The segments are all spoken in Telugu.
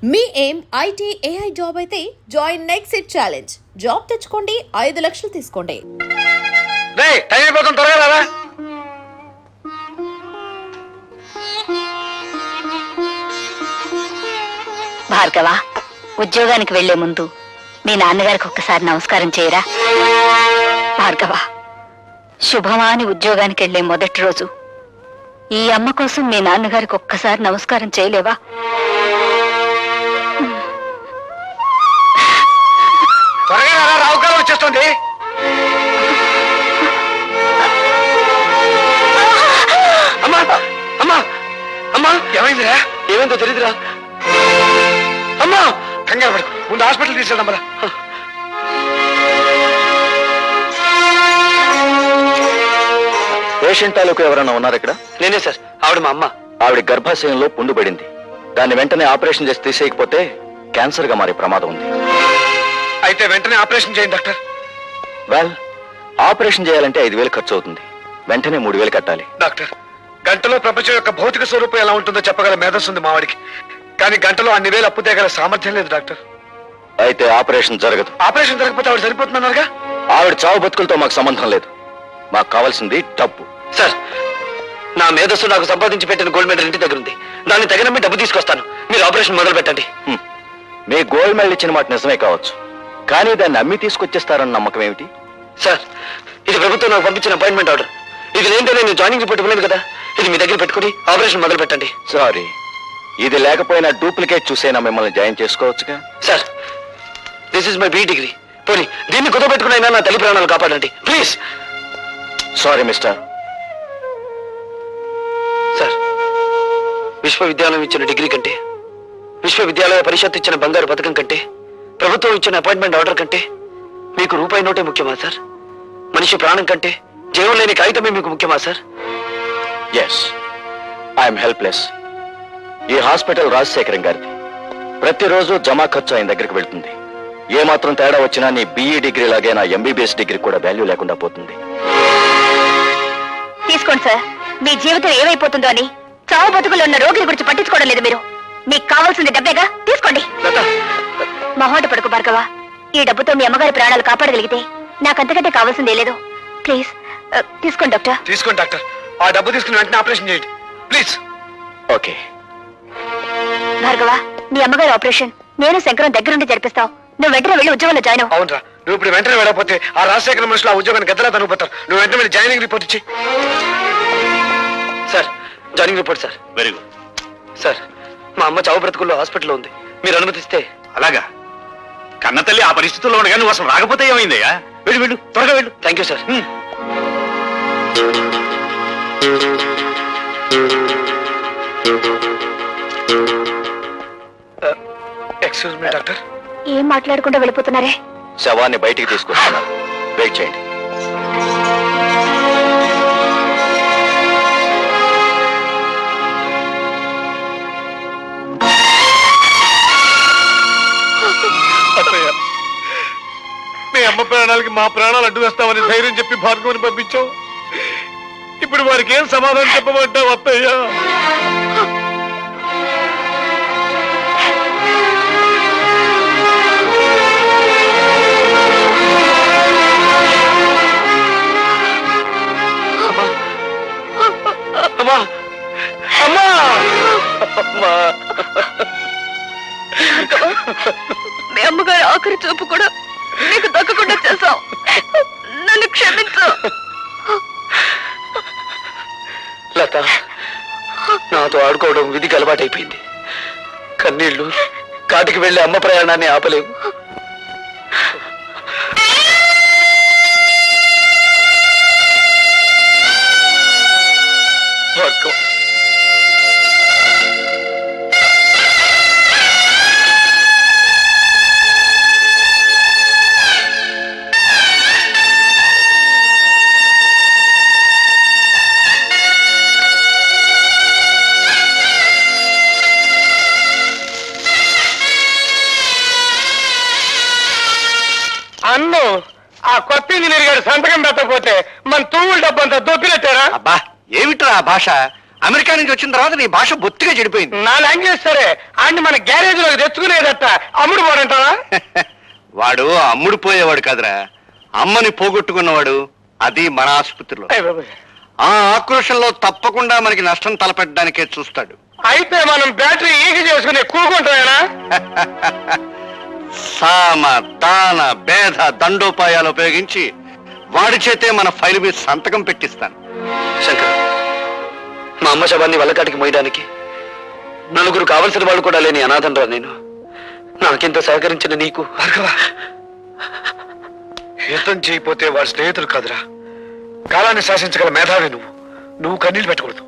మీ ఏం ఐటీ ఏఐ జాబ్ అయితే join next it challenge. Job తెచ్చుకోండి, 5 లక్షలు తీసుకోండి. భార్గవ, ఉద్యోగానికి వెళ్లే ముందు మీ నాన్నగారికి ఒక్కసారి నమస్కారం చేయరా. భార్గవ, శుభమా అని ఉద్యోగానికి వెళ్లే మొదటి రోజు ఈ అమ్మ కోసం మీ నాన్నగారికి ఒక్కసారి నమస్కారం చేయలేవా? రావుకాలం వచ్చేస్తుంది. అమ్మా అమ్మా అమ్మా, ఏమైందిరా? ఏమైందో తెలియదురా. అమ్మా, కంగారు పడు, ముందు హాస్పిటల్ తీసుకెళ్దాం. మళ్ళా పేషెంట్ తాలూకు ఎవరైనా ఉన్నారు ఇక్కడ? నేనే సార్. ఆవిడ మా అమ్మ. ఆవిడ గర్భాశయంలో పుండు పడింది. దాన్ని వెంటనే ఆపరేషన్ చేసి తీసేయకపోతే క్యాన్సర్ గా మారే ప్రమాదం ఉంది. అయితే వెంటనే ఆపరేషన్ చేయండి డాక్టర్. వెల్, ఆపరేషన్ చేయాలంటే 5,000 ఖర్చు అవుతుంది. వెంటనే 3,000 కట్టాలి. డాక్టర్, గంటలో ప్రపంచం యొక్క భౌతిక స్వరూపం ఎలా ఉంటుందో చెప్పగల మేధస్సు ఉంది మావాడికి. కానీ గంటలో అన్ని వేలు అప్పు తేగల సామర్థ్యం లేదు డాక్టర్. అయితే ఆపరేషన్ జరగదు. ఆపరేషన్ జరగకపోతే ఆవిడ సరిపోతున్నారుగా. ఆవిడ చావు బతుకులతో మాకు సంబంధం లేదు. మాకు కావాల్సింది డబ్బు. సార్, నా మేధస్సు నాకు సంపాదించి పెట్టిన గోల్డ్ మెడల్ ఇంటి దగ్గర ఉంది. దాన్ని తగిన మీ డబ్బు తీసుకొస్తాను. మీరు ఆపరేషన్ మొదలు పెట్టండి. మీ గోల్డ్ మెడల్ ఇచ్చిన మాట నిజమే కావచ్చు, కానీ దాన్ని అమ్మి తీసుకొచ్చేస్తారన్న నమ్మకం ఏమిటి? సార్, ఇది ప్రభుత్వం నాకు పంపించిన అపాయింట్మెంట్ ఆర్డర్. ఇది లేదంటే నేను జాయినింగ్ రిపోర్ట్ ఇవ్వలేదు కదా. ఇది మీ దగ్గర పెట్టుకుని ఆపరేషన్ మొదలు పెట్టండి. సారీ, ఇది లేకపోయినా డూప్లికేట్ చూసైనా మిమ్మల్ని జాయిన్ చేసుకోవచ్చుగా. Sir, this is my B degree. పోనీ దీన్ని కుదపెట్టుకునైనా నా తల్లి ప్రాణాలు కాపాడండి ప్లీజ్. Sorry mister. సార్, విశ్వవిద్యాలయం ఇచ్చిన డిగ్రీ కంటే, విశ్వవిద్యాలయ పరిషత్ ఇచ్చిన బంగారు పథకం కంటే, ప్రభుత్వం ఇచ్చిన అపాయింట్మెంట్ ఆర్డర్ కంటే మీకు రూపాయి నోటే ముఖ్యమా సార్? మనిషి ప్రాణం కంటే జీవం లేని కాగితమే మీకు ముఖ్యమా సార్? Yes, I'm helpless. ఈ హాస్పిటల్ రాజశేఖరం గారిది. ప్రతిరోజు జమా ఖర్చు ఆయన దగ్గరికి వెళ్తుంది. ఏ మాత్రం తేడా వచ్చినా నీ BE డిగ్రీ లాగే నా MBBS డిగ్రీ కూడా వాల్యూ లేకుండా పోతుంది. తీసుకోండి సార్. మీ జీవితం ఏమైపోతుందో అని చావు బతుకులు ఉన్న రోగిని గురించి పట్టించుకోవడం లేదు మీరు. మీకు కావాల్సింది డబ్బేగా, తీసుకోండి. మహోట పడుకు భార్గవ. ఈ డబ్బుతో మీ అమ్మగారి ప్రాణాలు కాపాడగలిగితే నాకంతకంటే కావాల్సిందే లేదు. ప్లీజ్ తీసుకోండి డాక్టర్. తీసుకోండి డాక్టర్. ఆ డబ్బు తీసుకుని వెంటనే ఆపరేషన్ చేయండి ప్లీజ్. ఓకే భార్గవ, మీ అమ్మగారి ఆపరేషన్ నేను శంకరం దగ్గరుండి జరిపిస్తావు. నువ్వు వెంటనే వెళ్ళి ఉద్యోగంలో జాయిన్ అవ్వు. అవునరా, నువ్వు ఇప్పుడు వెంటనే వెళ్ళకపోతే ఆ రాజశేఖర మనుషులు ఆ ఉద్యోగాన్ని గద్దలా తనుకుపోతారు. నువ్వు వెంటనే వెళ్ళి జాయినింగ్ రిపోర్ట్ ఇచ్చి. Sir, joining report sir. Very good sir, మా అమ్మ చావు బ్రతుకుల్లో హాస్పిటల్లో ఉంది. మీరు అనుమతిస్తే. అలాగా? కన్నతల్లి ఆ పరిస్థితుల్లో ఉండగా నువ్వు అసలు రాకపోతే ఏమైందయ్యా? వెళ్ళు వెళ్ళు, త్వరగా వెళ్ళు. Thank you sir. Excuse me doctor. ఏం మాట్లాడకుండా వెళ్ళిపోతున్నారే? శవాన్ని బయటికి తీసుకొస్తున్నారు. వెయిట్ చేయండి. మీ అమ్మ ప్రాణాలకి మా ప్రాణాలు అడ్డు వేస్తామని ధైర్యం చెప్పి భార్గవుని పంపించావు. ఇప్పుడు వారికి ఏం సమాధానం చెప్పమంటావు అత్తయ్య? అమ్మా అమ్మా అమ్మా, మీ అమ్మగారి ఆఖరి చూపు కూడా నీకు దక్కకుండా చేశావు. నన్ను క్షమించు. లత, నాతో ఆడుకోవడం విధికి అలవాటైపోయింది. కన్నీళ్లు కాటికి వెళ్లే అమ్మ ప్రయాణాన్ని ఆపలేవు. అన్ను, ఆ కొత్త ఇంజనీర్ గారు సంతకం పెట్టకపోతే మన తూముల డబ్బంతా దొబ్బినట్టారా? అబ్బా, ఏమిట్రా ఆ భాష? అమెరికా నుంచి వచ్చిన తర్వాత నీ భాష బొత్తిగా చెడిపోయింది. నా లాంగ్వేజ్ సరే ఆయన్ని మన గ్యారేజ్ లోకి తెచ్చుకునేదట అమ్ముడు పోడంటావా? వాడు అమ్ముడు పోయేవాడు కాదురా, అమ్మని పోగొట్టుకున్నవాడు. అది మన ఆసుపత్రిలో. ఆ ఆక్రోషంలో తప్పకుండా మనకి నష్టం తలపెట్టడానికే చూస్తాడు. అయితే మనం బ్యాటరీ ఈజీ చేసుకుని కూకుంటామేనా? సామ దాన భేద దండోపాయాలు ఉపయోగించి వాడి చేతే మన ఫైల్ మీద సంతకం పెట్టిస్తాను. శంకర్, మా అమ్మ శవాన్ని వల్లకాటికి మోయడానికి నలుగురు కావలసిన వాళ్ళు కూడా లేని అనాథనరా నేను. నాకింత సహకరించిన నీకు యుద్ధం చేయకపోతే వాడు స్నేహితులు కాదురా, కాలాన్ని శాసించగల మేధావి నువ్వు కన్నీళ్ళు పెట్టకూడదు.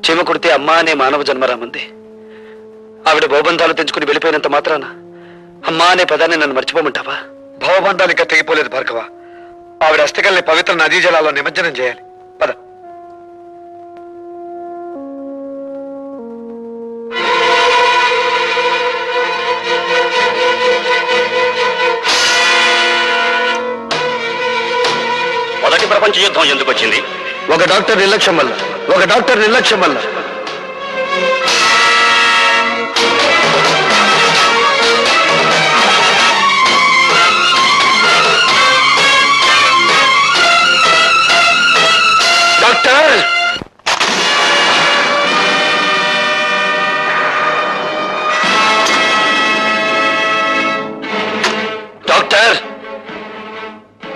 చీమ కొడితే అమ్మ అనే మానవ జన్మరామంది. ఆవిడ భవబంధాలు తెంచుకుని వెళ్ళిపోయినంత మాత్రాన అమ్మా అనే పదాన్ని నన్ను మర్చిపోమంటావా? భవబంధాలు ఇంకా తెగిపోలేదు భార్గవ. ఆవిడ అస్థికల్ని పవిత్ర నదీ జలాల్లో నిమజ్జనం చేయాలి. పద. మొదటి ప్రపంచ యుద్ధం ఎందుకు వచ్చింది? ఒక డాక్టర్ నిర్లక్ష్యం వల్ల. డాక్టర్,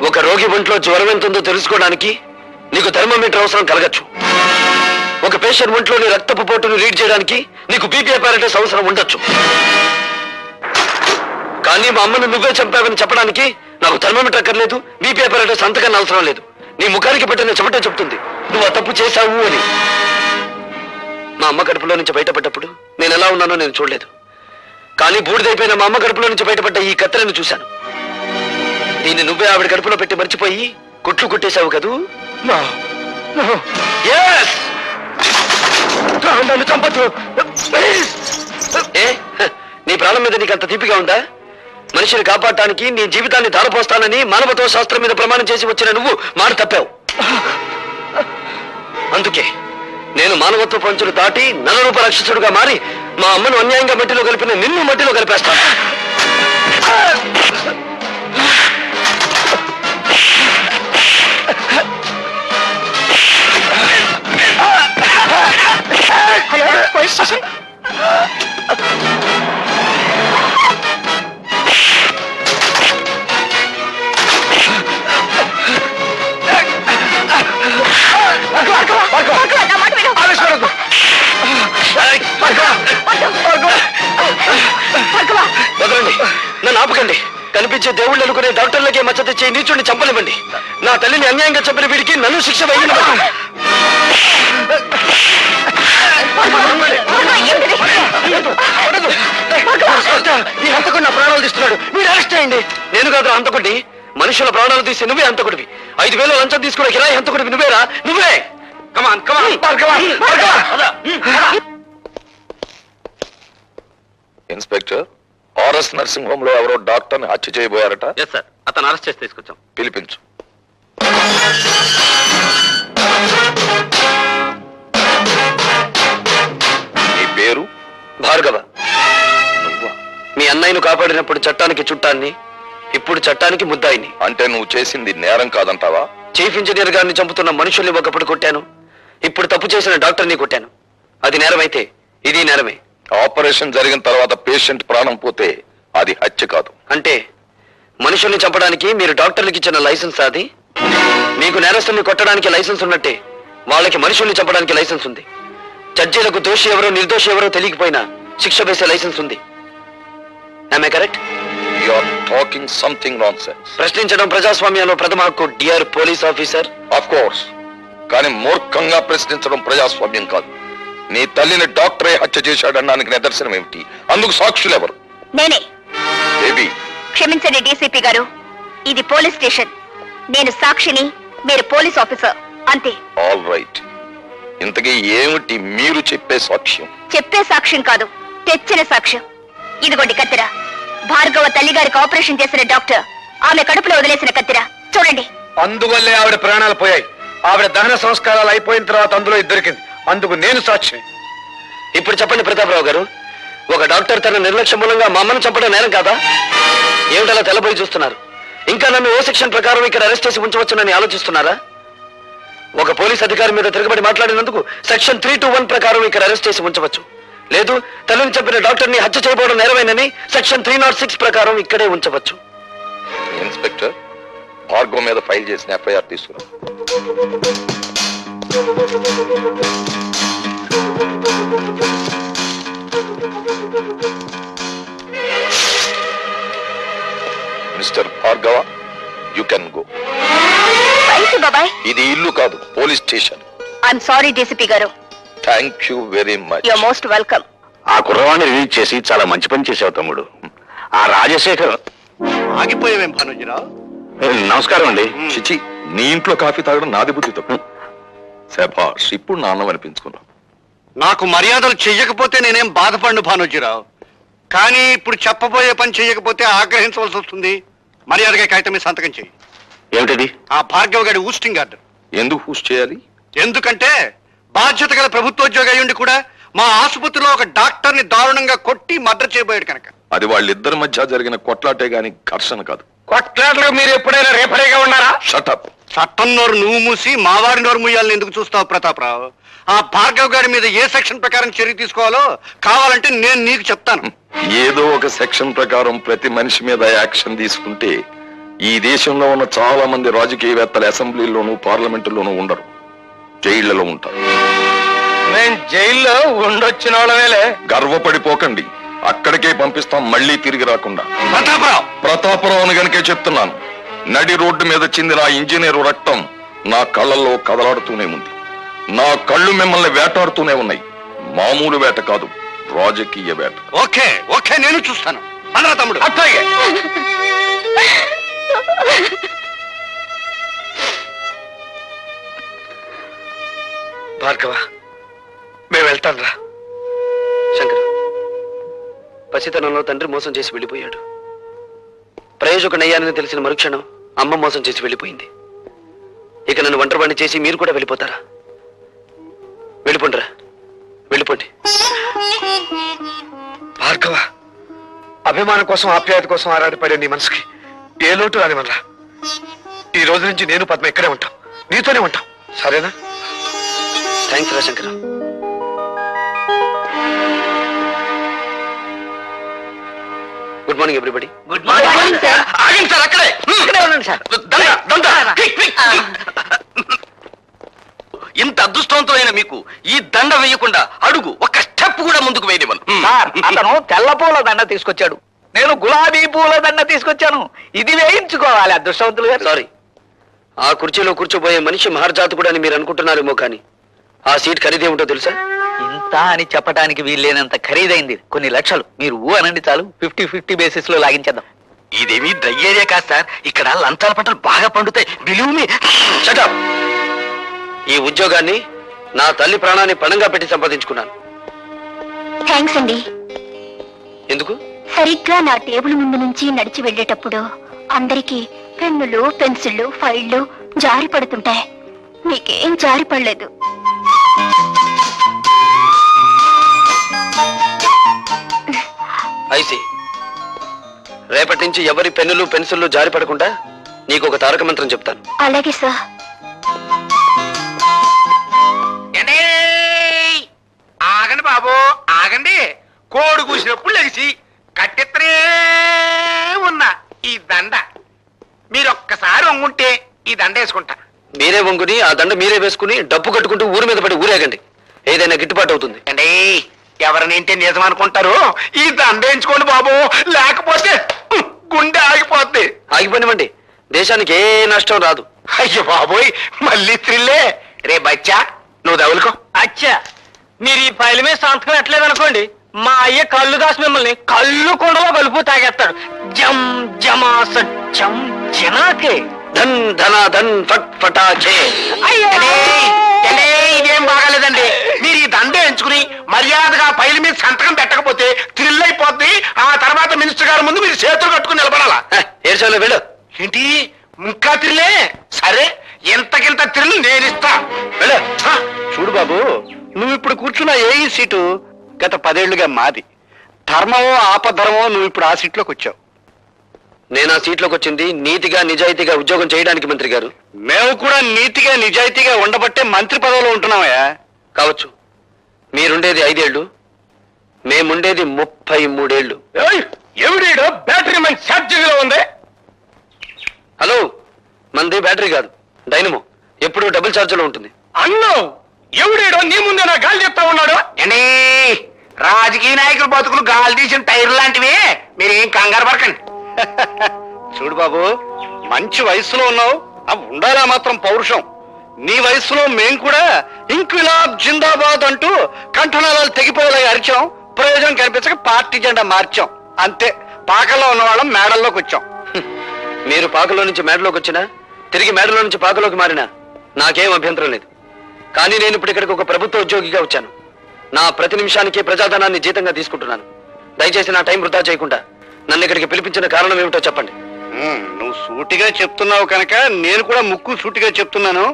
ఒక రోగి ఒంట్లో జ్వరం ఎంతుందో తెలుసుకోవడానికి నీకు థర్మోమీటర్ అవసరం కలగచ్చు. ఒక పేషెంట్ ఒంట్లోని రక్తపు పోటును రీడ్ చేయడానికి నీకు బీపీ అపారటస్ అవసరం ఉండొచ్చు. కానీ మా అమ్మను నువ్వే చంపావని చెప్పడానికి నాకు థర్మోమీటర్ అక్కర్లేదు, బీపీ అపారటస్ అంతకన్నా అవసరం లేదు. నీ ముఖానికి పెట్టిన చెమట చెప్తుంది నువ్వు ఆ తప్పు చేశావు అని. మా అమ్మ కడుపులో నుంచి బయటపడ్డప్పుడు నేను ఎలా ఉన్నానో నేను చూడలేదు. కానీ బూడిదైపోయిన మా అమ్మ కడుపులో నుంచి బయటపడ్డ ఈ కత్తెరను చూశాను. దీన్ని నువ్వే ఆవిడ కడుపులో పెట్టి మర్చిపోయి కుట్లు కుట్టేశావు కదూ? Yes! నన్ను చంపొద్దు. ఏ, నీ ప్రాణం మీద నీకు అంత తీపిగా ఉందా? మనిషిని కాపాడటానికి నీ జీవితాన్ని ధారపోస్తానని మానవత్వ శాస్త్రం మీద ప్రమాణం చేసి వచ్చిన నువ్వు మాట తప్పావు. అందుకే నేను మానవత్వ పంచులు దాటి నలరూప రాక్షసుడుగా మారి మా అమ్మను అన్యాయంగా మట్టిలో కలిపిన నిన్ను మట్టిలో కలిపేస్తాను. Hello, police station. వదలండి, నన్ను ఆపకండి. కనిపించే దేవుళ్ళు అనుకునే డాక్టర్లకే మచ్చ తెచ్చే నీచుడిని చంపనివ్వండి. నా తల్లిని అన్యాయంగా చంపిన వీడికి నన్ను శిక్ష వేయనివ్వండి. ఈ హంతకుడు నా ప్రాణాలు తీస్తున్నాడు, మీరు అరెస్ట్ చేయండి. నేను కాదు హంతకుడిని, మనుషుల ప్రాణాలు తీసి నువ్వే హంతకుడివి. 5,000 లంచం తీసుకునే కిరాయి హంతకుడివి నువ్వేరా? నువ్వే. కమాన్ కమాన్. ఇన్స్పెక్టర్, ఆర్ఎస్ నర్సింగ్ హోమ్ లో ఎవరో డాక్టర్ ని హత్య చేయబోయారట. ఎస్ సార్, అతను అరెస్ట్ చేసి తీసుకొచ్చాం. పిలిపించు. నీ పేరు? భార్గవ. నువ్వా? మీ అన్నయ్యను కాపాడినప్పుడు చట్టానికి చుట్టాన్ని, ఇప్పుడు చట్టానికి ముద్దాయిని. అంటే నువ్వు చేసింది నేరం కాదంటావా? చీఫ్ ఇంజనీర్ గారిని చంపుతున్న మనుషుల్ని ఒకప్పుడు కొట్టాను, ఇప్పుడు తప్పు చేసిన డాక్టర్ని కొట్టాను. అది నేరమైతే ఇది నేరమే. ఆపరేషన్ జరిగిన తర్వాత పేషెంట్ ప్రాణం పోతే అది హత్య కాదు. అంటే మనుషుల్ని చంపడానికి మీరు డాక్టర్లకు ఇచ్చిన లైసెన్స్ అది? మీకు నేరస్తుల్ని కొట్టడానికి లైసెన్స్ ఉన్నట్టే వాళ్ళకి మనుషుల్ని చంపడానికి లైసెన్స్ ఉంది. జడ్జీలకు దోషి ఎవరో నిర్దోషి ఎవరో తెలియకపోయినా శిక్ష వేసే లైసెన్స్ ఉంది. Am I correct? You are talking something nonsense. ప్రశ్నించడం ప్రజాస్వామ్యంలో ప్రథమ హక్కు, dear police officer. Of course, కానీ మూర్ఖంగా ప్రశ్నించడం ప్రజాస్వామ్యం కాదు. నీ తల్లిని డాక్టరే హత్య చేశాడనడానికి నిదర్శనం ఏమిటి? అందుకు సాక్షులు ఎవరు? నేనే. బేబీ, క్షమించండి డీసీపీ గారు, ఇది పోలీస్ స్టేషన్. నేను సాక్షిని, మీరు పోలీస్ ఆఫీసర్, అంతే. All right. ఇంతకీ ఏమిటి మీరు చెప్పే సాక్ష్యం? చెప్పే సాక్ష్యం కాదు, తెచ్చిన సాక్ష్యం. ఇదిగోండి కత్తిర. భార్గవ తల్లిగారికి ఆపరేషన్ చేసిన డాక్టర్ ఆమె కడుపులో వదిలేసిన కత్తిర. చూడండి. అందువల్లే ఆవిడ ప్రాణాలు పోయాయి. ఆవిడ దహన సంస్కారాలు అయిపోయిన తర్వాత అందులో ఇది దొరికింది. అందుకు నేను సాక్షి. ఇప్పుడు చెప్పండి ప్రతాపరావు గారు, ఒక డాక్టర్ తన నిర్లక్ష్యం మూలంగా మా అమ్మను చంపడం నేరం కాదా? ఏమిటలా తెల్లబోయి చూస్తున్నారు? ఇంకా నన్ను ఓ సెక్షన్ ప్రకారం ఇక్కడ అరెస్ట్ చేసి ఉంచవచ్చునని ఆలోచిస్తున్నారా? ఒక పోలీస్ అధికారి మీద తిరగబడి మాట్లాడినందుకు సెక్షన్ 321 ప్రకారం ఇక్కడ అరెస్ట్ చేసి ఉంచవచ్చు. లేదు, తల్లిని చంపిన డాక్టర్ని హత్య చేయబోవడం నేరమేనని సెక్షన్ 306 ప్రకారం ఇక్కడే ఉంచవచ్చు. ఇన్స్పెక్టర్, భార్గవ్ మీద ఫైల్ చేసిన ఎఫ్ఐఆర్ తీసుకురా. Mister Bhargava, you can go. బాబాయ్, ఇది ఇల్లు కాదు, police station. I'm sorry DCP గారు. Thank you very much. Your most welcome. ఆ కుర్రవాణ్ణి రిలీజ్ చేసి చాలా మంచి పని చేసావు తమ్ముడు. ఆ రాజశేఖర్. ఆగిపోయావేం భానుజీరావు? నమస్కారం అండి. చిచి, నీ ఇంట్లో కాఫీ తాగడం నాది బుద్ధి తప్పు. శభాష్, ఇప్పుడు నా అన్నం అనిపించుకున్నాం. నాకు మర్యాదలు చెయ్యకపోతే నేనేం బాధపడను భానుజీరావు, కానీ ఇప్పుడు చెప్పబోయే పని చెయ్యకపోతే ఆగ్రహించవలసి వస్తుంది. మర్యాదగా కాగితం మీద సంతకం చెయ్యి. ఏమిటది? ఆ భార్గవ్ గారి ఊస్టింగ్ ఆర్డర్. ఎందుకు హూస్ చేయాలి? ఎందుకంటే బాధ్యత గల ప్రభుత్వోద్యోగి అయ్యుండి కూడా మా ఆసుపత్రిలో ఒక డాక్టర్ని దారుణంగా కొట్టి మర్డర్ చేయబోయాడు కనుక. అది వాళ్ళిద్దరి మధ్య జరిగిన కొట్లాటే గాని ఘర్షణ కాదు. కొట్లాటలకు మీరు ఎప్పుడైనా రేపరేగా ఉన్నారా? షటప్. చట్టం నోరు నువ్వు మూసి మావారి నోరు మూయాలని ఎందుకు చూస్తావు ప్రతాపరావు? ఆ భార్గవ్ గారి మీద ఏ సెక్షన్ ప్రకారం చర్య తీసుకోవాలో కావాలంటే నేను నీకు చెప్తాను. ఏదో ఒక సెక్షన్ ప్రకారం ప్రతి మనిషి మీద యాక్షన్ తీసుకుంటే ఈ దేశంలో ఉన్న చాలా మంది రాజకీయవేత్తలు అసెంబ్లీలోనూ పార్లమెంటులోనూ ఉండరు, జైళ్లలో ఉంటారు. నేను జైల్లో ఉండొచ్చిన వాళ్ళమేలే. గర్వపడిపోకండి, అక్కడికే పంపిస్తాం, మళ్ళీ తిరిగి రాకుండా. ప్రతాపరావు, ప్రతాపరావుని గనుకే చెప్తున్నాను. నడి రోడ్డు మీద చిందిన ఆ ఇంజనీరు రక్తం నా కళ్ళల్లో కదలాడుతూనే ఉంది. నా కళ్ళు మిమ్మల్ని వేటాడుతూనే ఉన్నాయి. మామూలు వేట కాదు, రాజకీయ వేట. ఓకే ఓకే, నేను చూస్తాను. అన్నా తమ్ముడు. అట్లాగే. భార్గవ, మేము వెళ్తాను రా. శంకర్, పసితనంలో తండ్రి మోసం చేసి వెళ్ళిపోయాడు. ప్రయోజకుడయ్యానని తెలిసిన మరుక్షణం అమ్మ మోసం చేసి వెళ్ళిపోయింది. ఇక నన్ను ఒంటరివాణ్ణి చేసి మీరు కూడా వెళ్ళిపోతారా? వెళ్ళిపోండిరా, వెళ్ళిపోండి. భార్గవ, అభిమానం కోసం ఆప్యాయత కోసం ఆరాటపడే నీ మనసుకి ఏ లోటు రానివనరా. ఈ రోజు నుంచి నేను పద్మ ఇక్కడే ఉంటాం, నీతోనే ఉంటాం, సరేనా? థ్యాంక్స్ రా Shankar. Good morning everybody. Good morning sir. ఆగండి సార్, అక్కడే ఉండండి సార్. ఇంత అదృష్టవంతమైన మీకు ఈ దండ వేయకుండా అడుగు ఒక్క స్టెప్ కూడా ముందుకు వేయనివ్వను. సార్, అతను తెల్ల పూల దండ తీసుకొచ్చాడు, నేను గులాబీ పూల దండ తీసుకొచ్చాను. ఇది వేయించుకోవాలి అదృష్టవంతులు గారు. సారీ, ఆ కుర్చీలో కూర్చోబోయే మనిషి మహర్జాతకుడు అని మీరు అనుకుంటున్నారేమో, కానీ ఆ సీట్ ఖరీదేమిటో తెలుసా? ఇంత అని చెప్పడానికి వీల్లేనంత ఖరీదైంది, కొన్ని లక్షలు. మీరు ఊ అనండి చాలు, 50-50 బేసిస్ లో లాగించేద్దాం. ఇదేమీ డ్రై ఏరియా కాదు సార్, ఇక్కడ లంచాల పంటలు బాగా పండుతాయి. Believe me. Shut up. ఈ ఉద్యోగాన్ని నా తల్లి ప్రాణాన్ని పణంగా పెట్టి సంపాదించుకున్నాను. థ్యాంక్స్ అండి. ఎందుకు? సరిగ్గా నా టేబుల్ ముందు నుంచి నడిచి వెళ్ళేటప్పుడు అందరికీ పెన్నులు, పెన్సిళ్ళు, ఫైళ్లు జారి పడుతుంటాయి. మీకేం జారి పడలేదు. ఐసి, రేపటి నుంచి ఎవరి పెన్నులు పెన్సిళ్ళు జారి పడకుండా నీకు ఒక తారక మంత్రం చెప్తాను. అలాగే సార్. ఆగండి బాబు, ఆగండి. కోడి కూసినప్పుడు లెగిసి కట్టెత్తనే ఉన్నా ఈ దండ మీరొక్కసారి వంగుంటే ఈ దండ వేసుకుంటా. మీరే వంగుని ఆ దండ మీరే వేసుకుని డబ్బు కట్టుకుంటూ ఊరి మీద పడి ఊరేగండి, ఏదైనా గిట్టుబాటు అవుతుంది. అండి, ఎవరినేంటే నిజం అనుకుంటారు, ఈ దండ వేయించుకోండి బాబు, లేకపోతే గుండె ఆగిపోద్ది. ఆగిపోనివ్వండి, దేశానికి ఏ నష్టం రాదు. అయ్యో బాబోయ్, మళ్ళీ త్రిల్లే. రే బచ్చా, నువ్వు తగులుకో. అచ్చా, మీరు ఈ ఫైల్ మీద సంతకం ఎట్లేదు అనుకోండి, మా అయ్య కళ్ళు దాసి మిమ్మల్ని కళ్ళు కొండలో కలుపు తాగేస్తాడు. జం జమా సత్యం జనాకే. ధన్ ధన ధన్ ఫట్ ఫటాచే. ఇదేం బాగాలేదండి. మీరు ఈ దండ ఎంచుకుని మర్యాదగా పైల మీద సంతకం పెట్టకపోతే థ్రిల్ అయిపోద్ది. ఆ తర్వాత మినిస్టర్ గారి ముందు మీరు చేతులు కట్టుకుని నిలబడాలా. ఏడ్చాలో వెళ్ళు. ఏంటి ఇంకా థ్రిల్లే? సరే, ఇంతకింత థ్రిల్ నేను ఇస్తా. వెళ్ళు. చూడు బాబు, నువ్వు ఇప్పుడు కూర్చున్న ఏఈ సీటు గత 10 ఏళ్లుగా మాది. ధర్మమో ఆపధర్మమో నువ్వు ఇప్పుడు ఆ సీట్లోకి వచ్చావు. నేను ఆ సీట్లోకి వచ్చింది నీతిగా నిజాయితీగా ఉద్యోగం చేయడానికి మంత్రి గారు. మేము కూడా నీతిగా నిజాయితీగా ఉండబట్టే మంత్రి పదవిలో ఉంటున్నామయ్యా. కావచ్చు, మీరుండేది 5 ఏళ్ళు, మేముండేది 33 ఏళ్ళు. ఎవడీడో బ్యాటరీ మన ఛార్జింగ్ లో ఉంది. హలో, మంది బ్యాటరీ కాదు, డైనమో. ఎప్పుడు డబుల్ ఛార్జ్లో ఉంటుంది. అన్నో ఎవడీడో నీ ముందే నా గాలి చెప్తా ఉన్నాడు. అండి, రాజకీయ నాయకుల బతుకులు గాలి తీసిన టైర్ లాంటివి, మీరేం కంగారు పడకండి. చూడు బాబు, మంచి వయసులో ఉన్నావు, అవి ఉండాలా మాత్రం పౌరుషం. నీ వయసులో మేం కూడా ఇంక్విలాబ్ జిందాబాద్ అంటూ కంఠనాళాలు తెగిపోయేలా అరిచాం. ప్రయోజనం కనిపించక పార్టీ జెండా మార్చాం. అంతే, పాకల్లో ఉన్న వాళ్ళం మేడల్లోకి వచ్చాం. మీరు పాకలో నుంచి మేడలోకి వచ్చినా, తిరిగి మేడలో నుంచి పాకలోకి మారినా నాకేం అభ్యంతరం లేదు. కానీ నేను ఇప్పుడు ఇక్కడికి ఒక ప్రభుత్వ ఉద్యోగిగా వచ్చాను. నా ప్రతి నిమిషానికి ప్రజాధనాన్ని జీతంగా తీసుకుంటున్నాను. దయచేసి నా టైం వృధా చేయకుండా నన్ను ఇక్కడికి పిలిపించిన కారణం ఏమిటో చెప్పండి. నువ్వు సూటిగా చెప్తున్నావు కనుక నేను కూడా ముక్కు సూటిగా చెప్తున్నాను.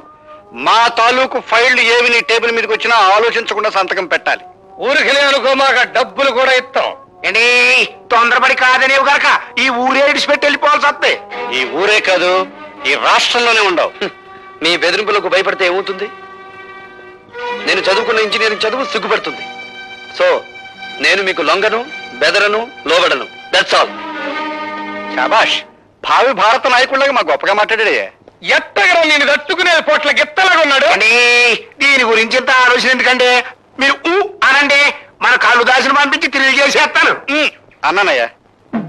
మా తాలూకు ఫైళ్లు ఏవి నీ టేబుల్ మీదకి వచ్చినా ఆలోచించకుండా సంతకం పెట్టాలి. ఊరికి అనుకో, మాకు డబ్బులు కూడా ఇస్తాం. ఏంటి తొందరపడి కాదనేవు గనక ఈ ఊరే ఇడిచిపెట్టి వెళ్ళిపోవాల్సి వస్తే. ఈ ఊరే కాదు, ఈ రాష్ట్రంలోనే ఉండవు. మీ బెదిరింపులకు భయపడితే ఏమవుతుంది? నేను చదువుకున్న ఇంజనీరింగ్ చదువు సిగ్గుపడుతుంది. సో నేను మీకు లొంగను, బెదరను, లోబడను. That's all. శాబాష్, భావి భారత నాయకుడిలాగా మా గొప్పగా మాట్లాడే. ఎట్టగరా నేను తట్టుకునే పొట్ల గిత్తలాగా ఉన్నాడు. దీని గురించి ఇంత ఆలోచన ఎందుకంటే మీరు అనండి, మన కాళ్ళు దాసిన పంపించి తిరిగి చేసేస్తాను. అన్నానయ్యా.